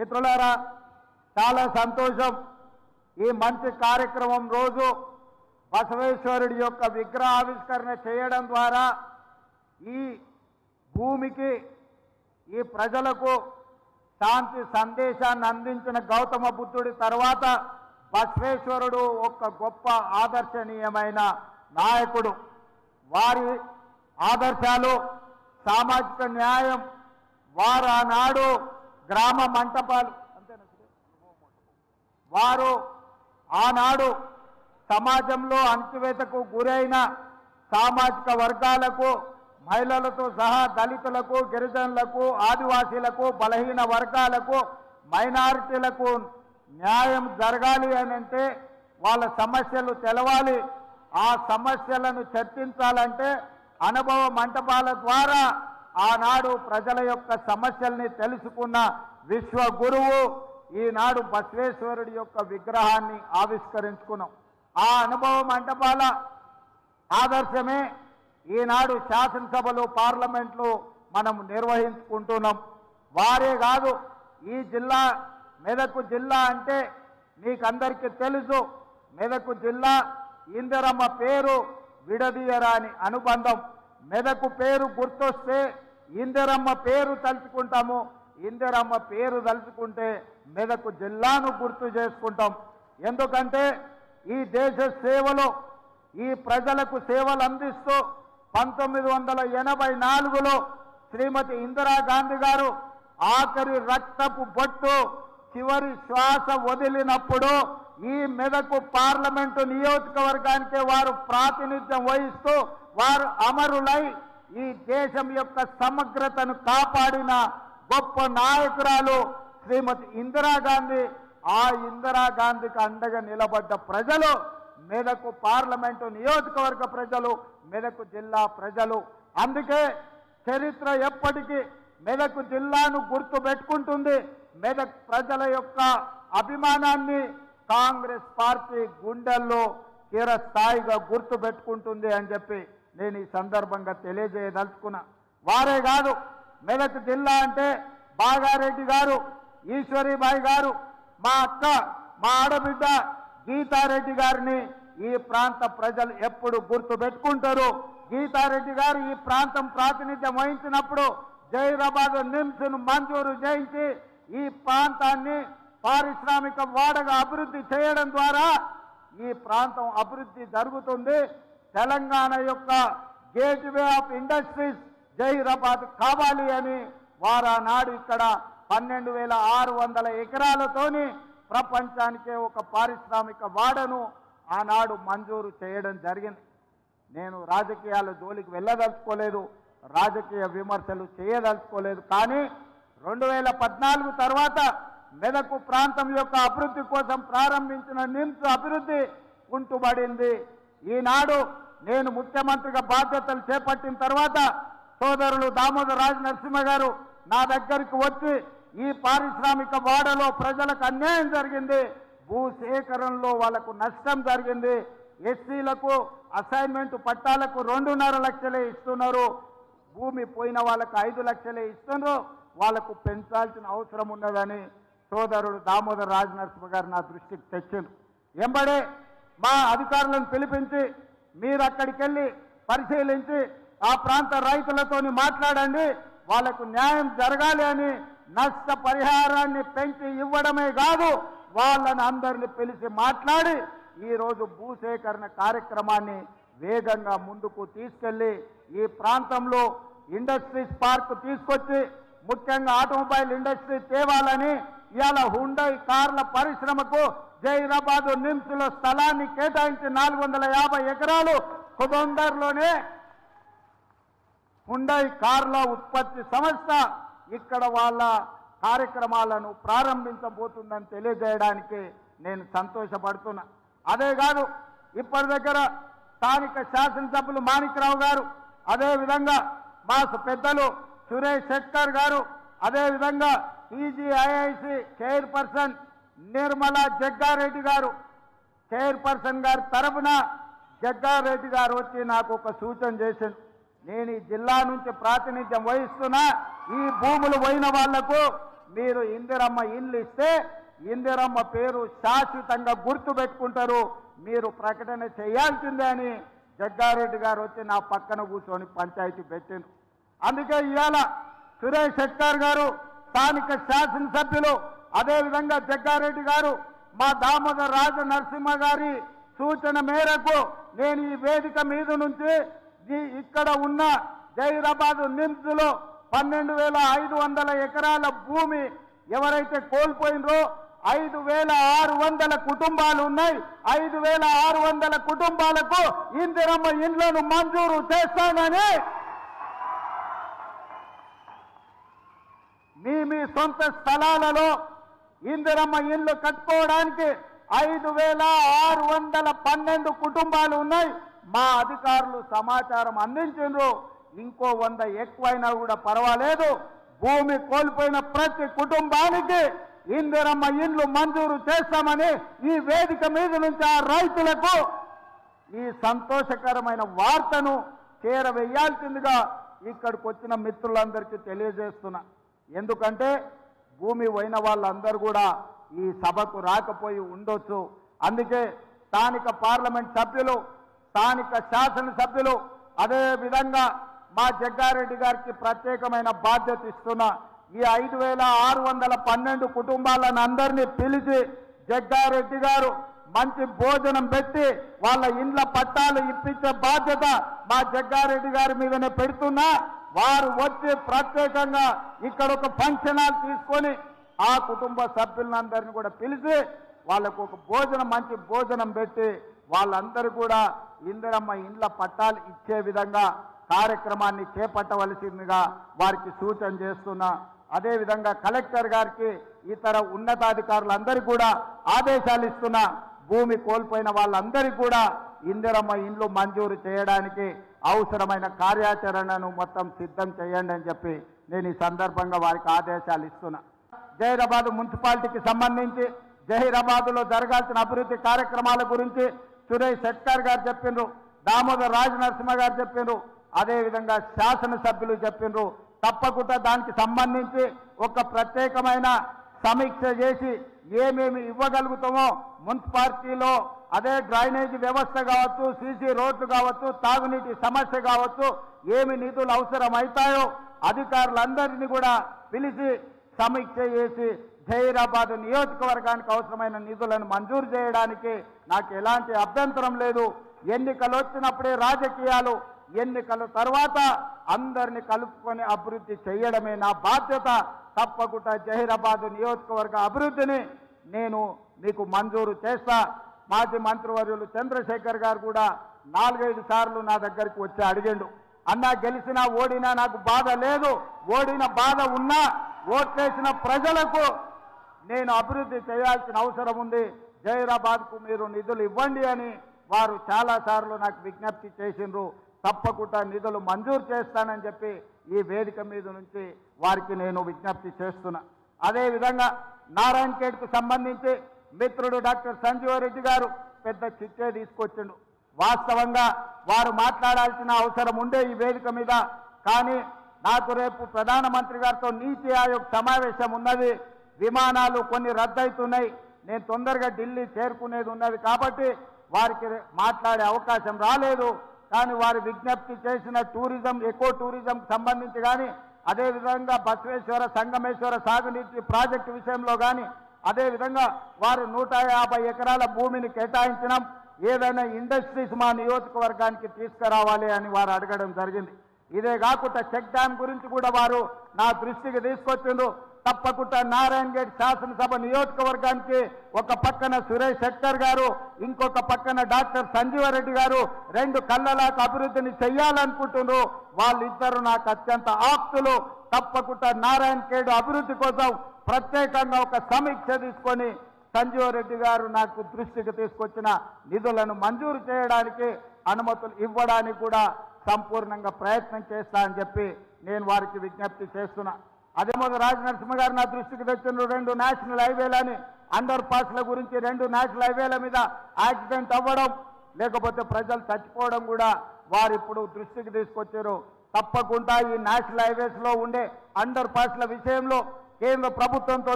మిత్రులారా, చాలా సంతోషం. ఈ మంచి కార్యక్రమం రోజు బసవేశ్వరుడి యొక్క విగ్రహావిష్కరణ చేయడం ద్వారా ఈ భూమికి, ఈ ప్రజలకు శాంతి సందేశాన్ని అందించిన గౌతమ బుద్ధుడి తర్వాత బసవేశ్వరుడు ఒక గొప్ప ఆదర్శనీయమైన నాయకుడు. వారి ఆదర్శాలు సామాజిక న్యాయం, వారు ఆనాడు గ్రామ మంటపాలు వారు ఆనాడు సమాజంలో అణచివేతకు గురైన సామాజిక వర్గాలకు, మహిళలతో సహా దళితులకు, గిరిజనులకు, ఆదివాసీలకు, బలహీన వర్గాలకు, మైనారిటీలకు న్యాయం జరగాలి అని అంటే వాళ్ళ సమస్యలు తెలవాలి. ఆ సమస్యలను చర్చించాలంటే అనుభవ మంటపాల ద్వారా ఆనాడు ప్రజల యొక్క సమస్యల్ని తెలుసుకున్న విశ్వ గురువు ఈనాడు బసవేశ్వరుడి యొక్క విగ్రహాన్ని ఆవిష్కరించుకున్నాం. ఆ అనుభవ మంటపాల ఆదర్శమే ఈనాడు శాసనసభలు, పార్లమెంట్లు మనం నిర్వహించుకుంటున్నాం. వారే కాదు, ఈ జిల్లా మెదక్ జిల్లా అంటే మీకందరికీ తెలుసు. మెదక్ జిల్లా ఇందిరమ్మ పేరు విడదీయరాని అనుబంధం. మెదక్ పేరు గుర్తొస్తే ఇందిరమ్మ పేరు తలుచుకుంటాము. ఇందిరమ్మ పేరు తలుచుకుంటే మెదక్ జిల్లాను గుర్తు చేసుకుంటాం. ఎందుకంటే ఈ దేశ సేవలో, ఈ ప్రజలకు సేవలు అందిస్తూ 1984లో శ్రీమతి ఇందిరాగాంధీ గారు ఆఖరి రక్తపు బొట్టు, చివరి శ్వాస వదిలినప్పుడు ఈ మెదక్ పార్లమెంటు నియోజకవర్గానికి వారు ప్రాతినిధ్యం వహిస్తూ వారు అమరులై ఈ దేశం యొక్క సమగ్రతను కాపాడిన గొప్ప నాయకురాలు శ్రీమతి ఇందిరాగాంధీ. ఆ ఇందిరాగాంధీకి అండగా నిలబడ్డ ప్రజలు మెదక్ పార్లమెంటు నియోజకవర్గ ప్రజలు, మెదక్ జిల్లా ప్రజలు. అందుకే చరిత్ర ఎప్పటికీ మెదక్ జిల్లాను గుర్తు పెట్టుకుంటుంది. మెదక్ ప్రజల యొక్క అభిమానాన్ని కాంగ్రెస్ పార్టీ గుండెల్లో చిరస్థాయిగా గుర్తు పెట్టుకుంటుంది అని చెప్పి నేను ఈ సందర్భంగా తెలియజేయదలుచుకున్నా. వారే కాదు, మెదక్ జిల్లా అంటే బాగారెడ్డి గారు, ఈశ్వరీబాయి గారు, మా అక్క, మా ఆడబిడ్డ గీతారెడ్డి గారిని ఈ ప్రాంత ప్రజలు ఎప్పుడు గుర్తు పెట్టుకుంటారు. గీతారెడ్డి గారు ఈ ప్రాంతం ప్రాతినిధ్యం వహించినప్పుడు జైరాబాద్ నిమ్స్ను మంజూరు చేయించి ఈ ప్రాంతాన్ని పారిశ్రామిక వాడగా అభివృద్ధి చేయడం ద్వారా ఈ ప్రాంతం అభివృద్ధి జరుగుతుంది. తెలంగాణ యొక్క గేట్వే ఆఫ్ ఇండస్ట్రీస్ జైరాబాద్ కావాలి అని వారు ఆనాడు ఇక్కడ 12,600 ఎకరాలతోని ప్రపంచానికే ఒక పారిశ్రామిక వాడను ఆనాడు మంజూరు చేయడం జరిగింది. నేను రాజకీయాల జోలికి వెళ్ళదలుచుకోలేదు, రాజకీయ విమర్శలు చేయదలుచుకోలేదు. కానీ 2014 తర్వాత మెదక్ ప్రాంతం యొక్క అభివృద్ధి కోసం ప్రారంభించిన నిమ్స్ అభివృద్ధి కుంటుబడింది. ఈనాడు నేను ముఖ్యమంత్రిగా బాధ్యతలు చేపట్టిన తర్వాత సోదరులు దామోదర్ రాజ నరసింహ గారు నా దగ్గరికి వచ్చి ఈ పారిశ్రామిక వాడలో ప్రజలకు అన్యాయం జరిగింది, భూసేకరణలో వాళ్ళకు నష్టం జరిగింది, ఎస్సీలకు అసైన్మెంట్ పట్టాలకు 2.5 లక్షలే ఇస్తున్నారు, భూమి పోయిన వాళ్ళకు 5 లక్షలే ఇస్తున్నారు, వాళ్ళకు పెంచాల్సిన అవసరం ఉన్నదని సోదరుడు దామోదర్ రాజ నరసింహ గారు నా దృష్టికి తెచ్చింది. ఎంబడే మా అధికారులను పిలిపించి మీరు అక్కడికి వెళ్ళి పరిశీలించి ఆ ప్రాంత రైతులతోని మాట్లాడండి, వాళ్లకు న్యాయం జరగాలి అని నష్ట పరిహారాన్ని పెంచి ఇవ్వడమే కాదు వాళ్ళని అందరిని పిలిచి మాట్లాడి ఈరోజు భూసేకరణ కార్యక్రమాన్ని వేగంగా ముందుకు తీసుకెళ్లి ఈ ప్రాంతంలో ఇండస్ట్రీస్ పార్క్ తీసుకొచ్చి ముఖ్యంగా ఆటోమొబైల్ ఇండస్ట్రీ తేవాలని ఇవాళ హుండై కార్ల పరిశ్రమకు జైరాబాద్ నిమ్స్ లో స్థలాన్ని కేటాయించి 450 ఎకరాలు కుదొందర్లోనే హుండై కార్ల ఉత్పత్తి సంస్థ ఇక్కడ వాళ్ళ కార్యక్రమాలను ప్రారంభించబోతుందని తెలియజేయడానికి నేను సంతోషపడుతున్నా. అదే కాదు, ఇప్పటి దగ్గర స్థానిక శాసనసభ్యులు మాణిక్రావు గారు, అదేవిధంగా మా పెద్దలు సురేష్ శెట్కర్ గారు, అదేవిధంగా టీజీఐఐసి చైర్పర్సన్ నిర్మలా జగ్గారెడ్డి గారు, చైర్పర్సన్ గారి తరఫున జగ్గారెడ్డి గారు వచ్చి నాకు ఒక సూచన చేసింది. నేను ఈ జిల్లా నుంచి ప్రాతినిధ్యం వహిస్తున్నా, ఈ భూములు పోయిన వాళ్లకు మీరు ఇందిరమ్మ ఇండ్లు ఇస్తే ఇందిరమ్మ పేరు శాశ్వతంగా గుర్తు పెట్టుకుంటారు, మీరు ప్రకటన చేయాల్సిందే అని జగ్గారెడ్డి గారు వచ్చి నా పక్కన కూర్చొని పంచాయతీ పెట్టిండ్రు. అందుకే ఇవాళ సురేష్ శెట్కర్ గారు స్థానిక శాసనసభ్యులు, అదేవిధంగా జగ్గారెడ్డి గారు, మా దామోదర్ రాజ నరసింహ గారి సూచన మేరకు నేను ఈ వేదిక మీద నుంచి ఇక్కడ ఉన్న జైరాబాద్ నిమ్స్ లో 12,500 ఎకరాల భూమి ఎవరైతే కోల్పోయినరో 5,600 కుటుంబాలు ఉన్నాయి. 5,600 కుటుంబాలకు ఇందిరమ్మ ఇండ్లను మంజూరు చేస్తానని మీ సొంత స్థలాలలో ఇందిరమ్మ ఇండ్లు కట్టుకోవడానికి 5,612 కుటుంబాలు ఉన్నాయి. మా అధికారులు సమాచారం అందించారు. ఇంకో 100 ఎక్కువైనా కూడా పర్వాలేదు, భూమి కోల్పోయిన ప్రతి కుటుంబానికి ఇందిరమ్మ ఇండ్లు మంజూరు చేస్తామని ఈ వేదిక మీద నుంచి ఆ రైతులకు ఈ సంతోషకరమైన వార్తను చేరవేయాల్సిందిగా ఇక్కడికి వచ్చిన మిత్రులందరికీ తెలియజేస్తున్నా. ఎందుకంటే భూమి పోయిన వాళ్ళందరూ కూడా ఈ సభకు రాకపోయి ఉండొచ్చు. అందుకే స్థానిక పార్లమెంట్ సభ్యులు, స్థానిక శాసనసభ్యులు, అదే విధంగా మా జగ్గారెడ్డి గారికి ప్రత్యేకమైన బాధ్యత ఇస్తున్నా. ఈ 5,612 కుటుంబాలను అందరినీ పిలిచి జగ్గారెడ్డి గారు మంచి భోజనం పెట్టి వాళ్ళ ఇండ్ల పట్టాలు ఇప్పించే బాధ్యత మా జగ్గారెడ్డి గారి మీదనే పెడుతున్నా. వారు వచ్చి ప్రత్యేకంగా ఇక్కడ ఒక ఫంక్షన్ హాల్ తీసుకొని ఆ కుటుంబ సభ్యులందరినీ కూడా పిలిచి వాళ్ళకు ఒక మంచి భోజనం పెట్టి వాళ్ళందరూ కూడా ఇందిరమ్మ ఇండ్ల పట్టాలు ఇచ్చే విధంగా కార్యక్రమాన్ని చేపట్టవలసిందిగా వారికి సూచన చేస్తున్నా. అదేవిధంగా కలెక్టర్ గారికి ఇతర ఉన్నతాధికారులందరికీ కూడా ఆదేశాలు ఇస్తున్నా. భూమి కోల్పోయిన వాళ్ళందరికీ కూడా ఇందిరమ్మ ఇండ్లు మంజూరు చేయడానికి అవసరమైన కార్యాచరణను మొత్తం సిద్ధం చేయండి అని చెప్పి నేను ఈ సందర్భంగా వారికి ఆదేశాలు ఇస్తున్నా. జహీరాబాద్ మున్సిపాలిటీకి సంబంధించి జహీరాబాద్లో జరగాల్సిన అభివృద్ధి కార్యక్రమాల గురించి సురేష్ శెట్కర్ గారు చెప్పిండ్రు, దామోదర్ రాజ నరసింహ గారు చెప్పిండ్రు, అదేవిధంగా శాసనసభ్యులు చెప్పిండ్రు. తప్పకుండా దానికి సంబంధించి ఒక ప్రత్యేకమైన సమీక్ష చేసి ఏమేమి ఇవ్వగలుగుతామో మున్సిపాలిటీలో, అదే డ్రైనేజీ వ్యవస్థ కావచ్చు, సీసీ రోడ్లు కావచ్చు, తాగునీటి సమస్య కావచ్చు, ఏమి నిధులు అవసరమవుతాయో అధికారులందరినీ కూడా పిలిచి సమీక్ష చేసి జహీరాబాద్ నియోజకవర్గానికి అవసరమైన నిధులను మంజూరు చేయడానికి నాకు ఎలాంటి అభ్యంతరం లేదు. ఎన్నికలు వచ్చినప్పుడే రాజకీయాలు, ఎన్నికల తర్వాత అందరినీ కలుపుకొని అభివృద్ధి చేయడమే నా బాధ్యత. తప్పకుండా జహీరాబాద్ నియోజకవర్గ అభివృద్ధిని నేను మీకు మంజూరు చేస్తా. మాజీ మంత్రివర్యులు చంద్రశేఖర్ గారు కూడా 4-5 సార్లు నా దగ్గరికి వచ్చి అడిగిండు, అన్నా గెలిచినా ఓడినా నాకు బాధ లేదు, ఓడిన బాధ ఉన్నా ఓట్లేసిన ప్రజలకు నేను అభివృద్ధి చేయాల్సిన అవసరం ఉంది, జహీరాబాద్కు మీరు నిధులు ఇవ్వండి అని వారు చాలాసార్లు నాకు విజ్ఞప్తి చేసిండ్రు. తప్పకుండా నిధులు మంజూరు చేస్తానని చెప్పి ఈ వేదిక మీద నుంచి వారికి నేను విజ్ఞప్తి చేస్తున్నా. అదేవిధంగా నారాయణఖేడ్కు సంబంధించి మిత్రుడు డాక్టర్ సంజీవరెడ్డి గారు పెద్ద చిట్టే తీసుకొచ్చిండు. వాస్తవంగా వారు మాట్లాడాల్సిన అవసరం ఉండే ఈ వేదిక మీద, కానీ నాకు రేపు ప్రధానమంత్రి గారితో నీతి ఆయోగ్ సమావేశం ఉన్నది, విమానాలు కొన్ని రద్దవుతున్నాయి, నేను తొందరగా ఢిల్లీ చేరుకునేది ఉన్నది కాబట్టి వారికి మాట్లాడే అవకాశం రాలేదు. కానీ వారు విజ్ఞప్తి చేసిన టూరిజం, ఎకో టూరిజంకి సంబంధించి కానీ, అదేవిధంగా బసవేశ్వర సంగమేశ్వర సాగునీటి ప్రాజెక్టు విషయంలో కానీ, అదేవిధంగా వారు 150 ఎకరాల భూమిని కేటాయించడం, ఏదైనా ఇండస్ట్రీస్ మా నియోజకవర్గానికి తీసుకురావాలి అని వారు అడగడం జరిగింది. ఇదే కాకుండా చెక్ డ్యామ్ గురించి కూడా వారు నా దృష్టికి తీసుకొచ్చిండ్రు. తప్పకుండా నారాయణఖేడ్ శాసనసభ నియోజకవర్గానికి ఒక పక్కన సురేష్ శెట్కర్ గారు, ఇంకొక పక్కన డాక్టర్ సంజీవరెడ్డి గారు 2 కళ్ళలాగా అభివృద్ధిని చెయ్యాలనుకుంటున్నారు. వాళ్ళిద్దరూ నాకు అత్యంత ఆప్తులు. తప్పకుండా నారాయణఖేడ్ అభివృద్ధి కోసం ప్రత్యేకంగా ఒక సమీక్ష తీసుకొని సంజీవరెడ్డి గారు నాకు దృష్టికి తీసుకొచ్చిన నిధులను మంజూరు చేయడానికి, అనుమతులు ఇవ్వడానికి కూడా సంపూర్ణంగా ప్రయత్నం చేస్తా అని చెప్పి నేను వారికి విజ్ఞప్తి చేస్తున్నా. అదేమో రాజనరసింహ గారు నా దృష్టికి తెచ్చిన 2 నేషనల్ హైవేలని, అండర్ పాస్ల గురించి 2 నేషనల్ హైవేల మీద యాక్సిడెంట్ అవ్వడం, లేకపోతే ప్రజలు చచ్చిపోవడం కూడా వారు ఇప్పుడు దృష్టికి తీసుకొచ్చారు. తప్పకుండా ఈ నేషనల్ హైవేస్లో ఉండే అండర్ పాస్ల విషయంలో కేంద్ర ప్రభుత్వంతో